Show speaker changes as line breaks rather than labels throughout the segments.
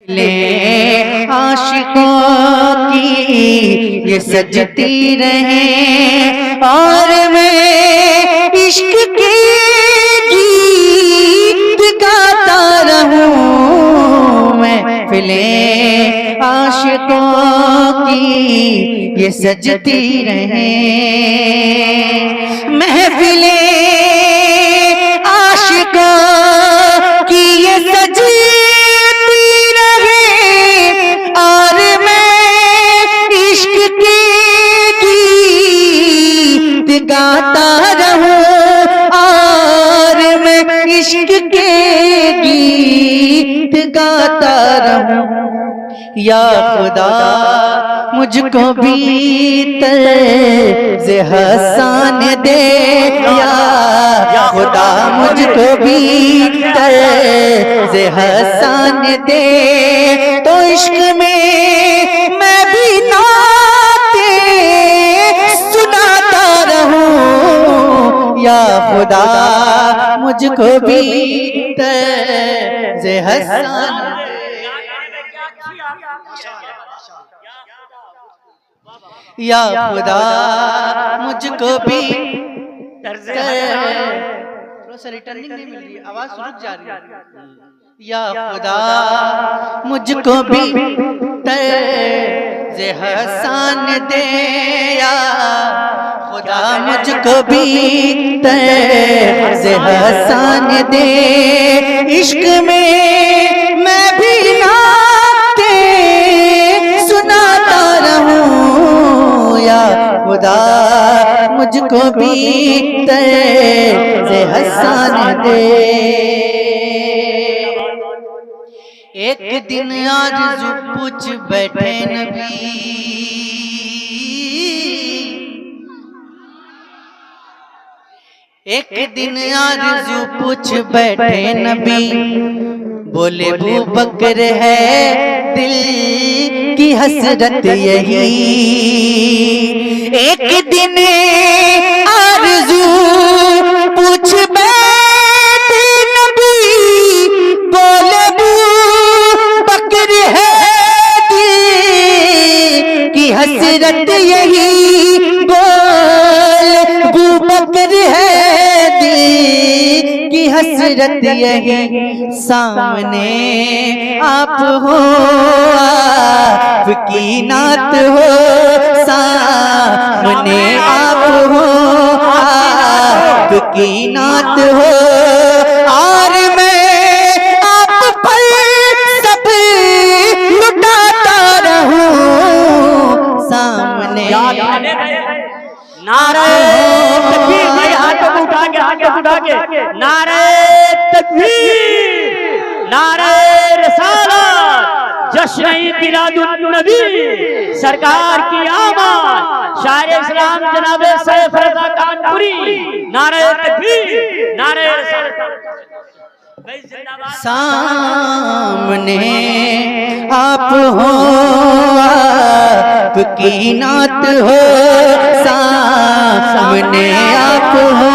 ले आशिकों की ये सजती रहे और मैं इश्क के गीत गाता रहूं। महफिले आशिकों की ये सजती रहे, महफिले आशिकों की ये सजती गाता रहूं और मैं इश्क के गीत गाता रहूं। या खुदा मुझको भी तर्ज़ हसन दे, या खुदा मुझको भी तर्ज़ हसन दे, तो इश्क में मैं भी नाते सुनाता रहूं। या खुदा मुझको भी तर्ज़ हसन, या खुदा मुझको भी रिटर्निंग नहीं मिल रही, आवाज रुक जा रही है। या खुदा मुझको भी तर्ज़ हसन दे, या खुदा मुझको भी तर्ज़ हसन दे, इश्क में मैं भी नाते सुनाता रहूं। या खुदा मुझको भी तर्ज़ हसन दे। एक दिन आरज़ू पूछ बैठे नबी, एक दिन आरज़ू पूछ बैठे नबी, बोले अबू बकर है दिल की हसरत यही। एक दिन आरज़ू पूछ बैठे नबी, बोले अबू बकर है दिल की हसरत यही, बोल अबू बकर है की हसरत यही। सामने आप हो आपकी नात हो, सामने आप हो आपकी नात हो, और मैं आप पर सब लुटाता रहूं। सामने
नारे तकबीर, भाई हाथों उठा के नारे तकबीर, नारे रिसालत, जश्न मिलादुन नबी, सरकार की आमद, शायर इस्लाम जनाब सैफ रज़ा कानपुरी, नारे तकबीर, नारे रिसालत।
सामने आप हो आपकी नात हो, सामने आप हो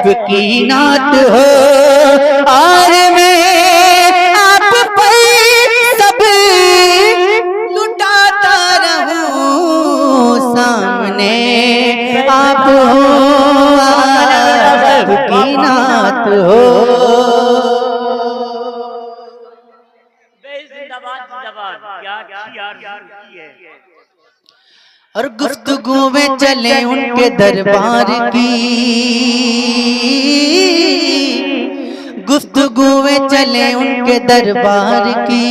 आपकी नात हो, और मैं आप पर सब लुटाता रहूं। सामने आप हो आपकी नात हो। और गुफ्तगू में चले उनके दरबार की, गुफ्तगू में चले उनके दरबार की,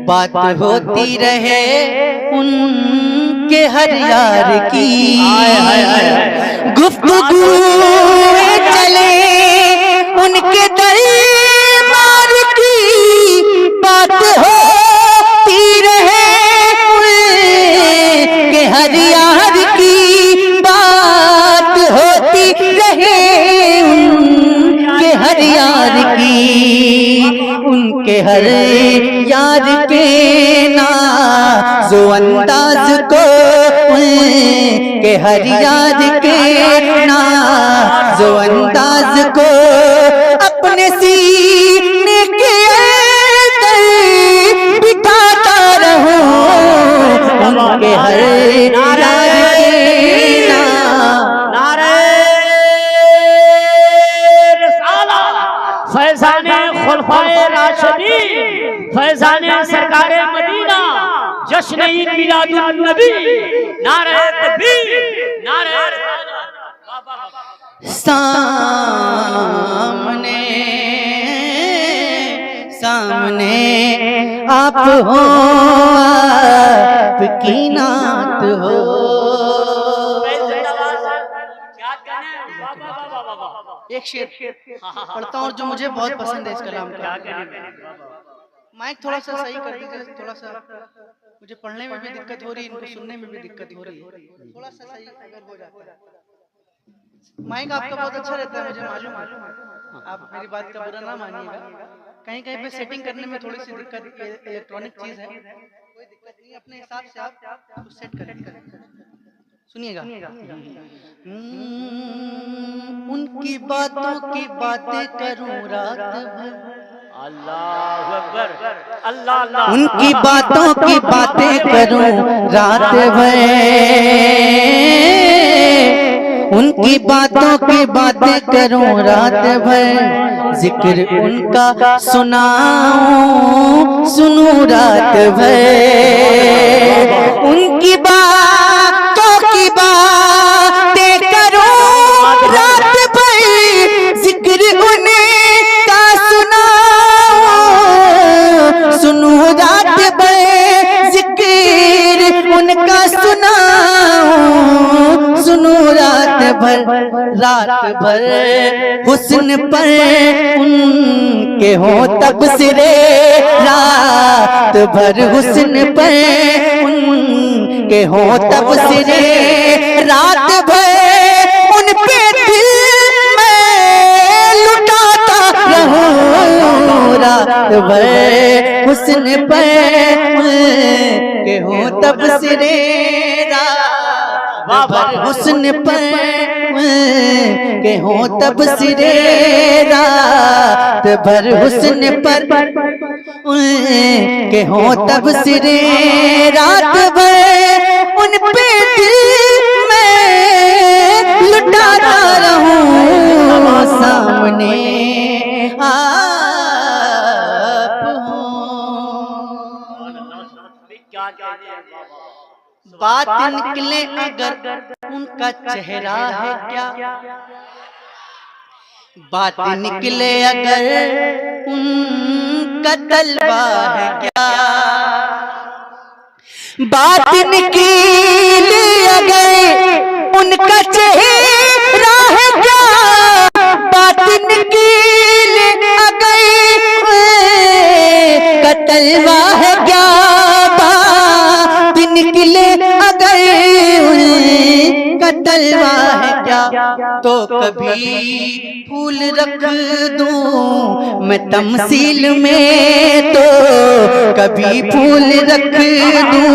बात होती रहे उनके हर यार की। गुफ्तगू में चले उनके दरबार की, बात होती रहे उनके हर यार की, बात होती रहे उनके हर यार की, उनके हर यार के नाज़ो अंदाज को, उनके हर यार के नाज़ो अंदाज को अपने सीने के
फैजाने सरकारे मदीना जश्न ईद मिलादुन नबी नारे तकबीर नारे
सामने सामने आप हो आपकी नात हो। एक शेर पढ़ता हूँ जो मुझे बहुत पसंद है इस कलाम का। माइक थोड़ा सा सही कर दीजिए, थोड़ा सा मुझे पढ़ने में भी दिक्कत हो रही है, इनको सुनने में भी दिक्कत हो रही है, थोड़ा सा सही अगर हो जाता है। माइक आपका बहुत अच्छा रहता है, मुझे मालूम है, आप मेरी बात का बुरा ना मानिएगा। कहीं कहीं पे सेटिंग करने में थोड़ी सी दिक्कत, इलेक्ट्रॉनिक चीज है, कोई दिक्कत नहीं, अपने हिसाब से आप सेट करें। सुनिएगा। उनकी बातों की बातें करूं रात भर,
अल्लाह अकबर अल्लाह अल्लाह,
उनकी बातों की बातें करूं रात भर, उनकी बातों की बातें करूं रात भर, जिक्र उनका सुनाऊं सुनूं रात भर, उनकी बातों की बातें करूं रात भर, जिक्र उनका सुनाऊं सुनूं रात भर, जिक्र उनका सुनाऊं सुनूं रात भर, रात भर हुस्न पर उनके हो तबसरे, रात भर हुस्न पर उनके हो तबसरे, रात भर उन पे दिल में लुटाता रहूं, रात भर हुस्न पर उनके हो तबसरे, रात भर हुस्न पर के हो तबसरे, रात भर हुस्न पर के हो तबसरे, रात भर उन पे दिल में लुटाता रहूं, सामने आप हो। बात निकले अगर उनका चेहरा है क्या, बात निकले अगर उनका तलवा है क्या, बात निकले अगर उनका चेहरा है क्या, बात निकले अगर उनका तलवा है क्या, बात निकले अगर उनका तलवा है क्या, तो कभी फूल रख दूं मैं तमसील में, तो कभी फूल रख दूं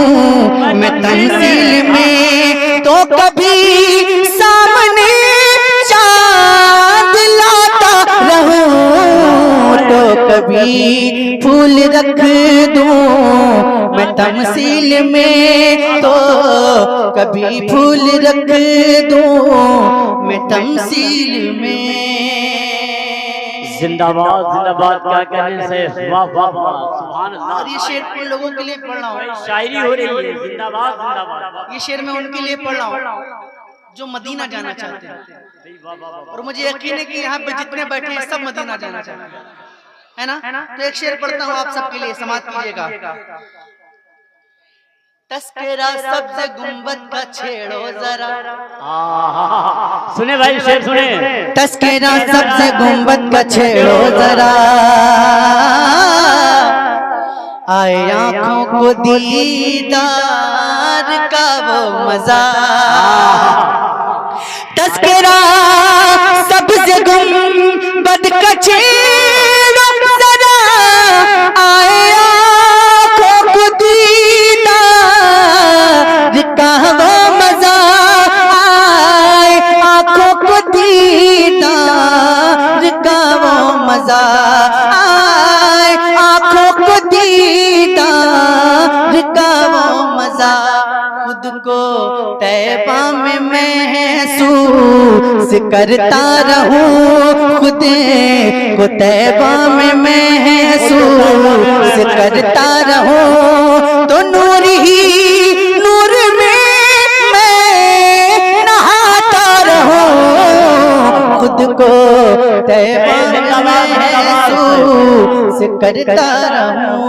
मैं तमसील में, तो कभी सामने चांद लाता रहूं, तो कभी फूल रख दूं मैं तमसील में, तो कभी फूल रख दूं मैं तमसील में।
जिंदाबाद जिंदाबाद, क्या कहने से, वाह वाह वाह, सुभान अल्लाह।
और ये शेर उन लोगों के लिए पढ़ रहा हूँ,
शायरी हो रही है, जिंदाबाद जिंदाबाद।
ये शेर मैं उनके लिए पढ़ रहा हूँ जो मदीना जाना चाहते हैं, और मुझे यकीन है कि यहाँ पे जितने बैठे हैं सब मदीना जाना चाहते हैं, है ना। तो एक शेर पढ़ता हूँ आप सबके लिए, समाप्त कीजिएगा। तस्करा सब्ज गुंबद का छेड़ो जरा,
सुने भाई शेर सुने,
तस्करा सब्ज गुंबद का छेड़ो जरा, आए आंखों को दीदार का वो मजा, तस्करा सब्ज गुंबद का छेड़ो जरा, आए आंखों को दीदार का वो मजा, आए आंखों को दीदार का वो मजा, आए आंखों को दीदार का वो मजा, खुद को तैबा में महसूस करता रहूं, खुद को तैबा में महसूस बस करता रहूं तो नूर ही नूर में मैं नहाता रहूं, खुद को तैबा महसूस करता रहूं।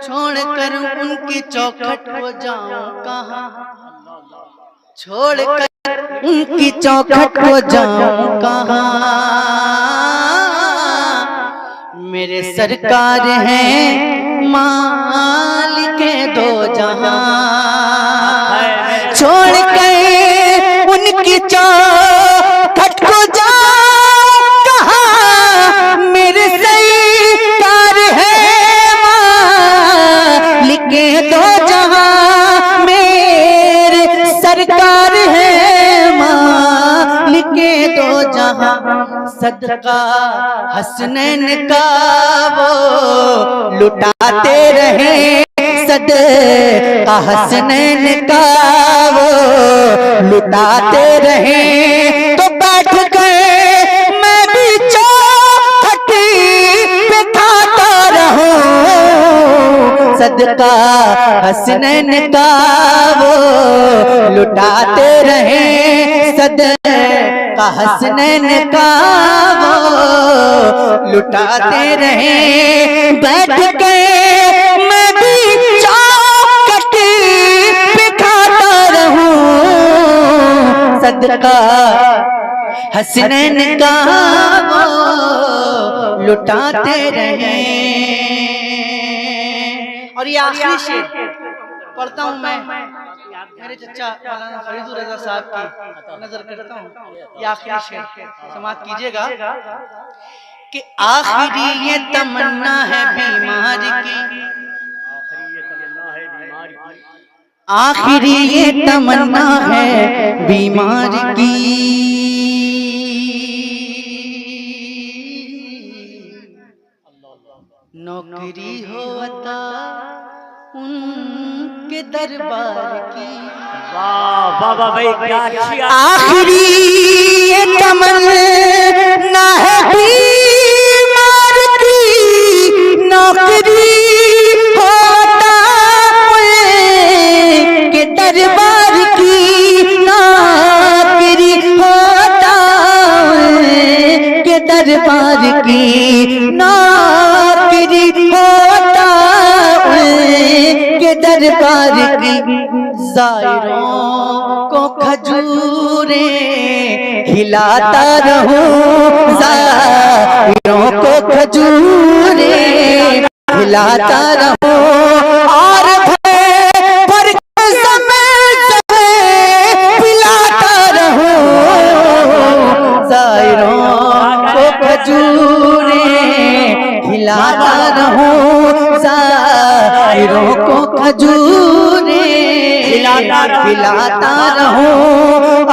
छोड़कर उनकी चौखट को जाऊं कहाँ, छोड़कर उनकी चौखट को जाऊं कहाँ, मेरे सरकार हैं मालिके दो जहां। छोड़कर उनकी चौखट को जाऊं कहाँ, मेरे सरकार हैं मालिके दो जहां, मेरे सरकार है मालिके दो जहां। सदका हसनैन का वो लुटाते रहे, सदका हसनैन का वो लुटाते रहे, तो बैठ गए मैं भी चौखट पे खाता रहूं, सदका हसनैन का वो लुटाते रहे, सदका हसनैन का वो लुटाते रहे, बैठ गए मैं भी चौखट पे खाता रहूं, सदका हसनैन का वो लुटाते रहे। और ये आखिरी शेर पढ़ता हूँ मैं, मेरे चचा मौलाना फरीदुर रजा साहब की नजर करता हूँ। ये आखिरी शेर समाप्त कीजिएगा कि आखिरी ये तमन्ना है बीमार की, आखिरी ये तमन्ना है बीमार की, नौकरी हो अता उनके दरबार की।
बाबा भाई क्या अच्छी
आखिरी ये तमन्ना है बीमार की, नौकरी होता उनके दरबार की, नौकरी होता उनके दरबार की, नौकरी होता उनके दरबार की। ज़ायरों को खजूरे खिलाता रहूं, ज़ायरों को खजूरे खिलाता रहूं, और भर के समय पिलाता रहूं, ज़ायरों को खजूरे खिलाता रहूं, ज़ायरों को खजूरे खिलाता रहूं,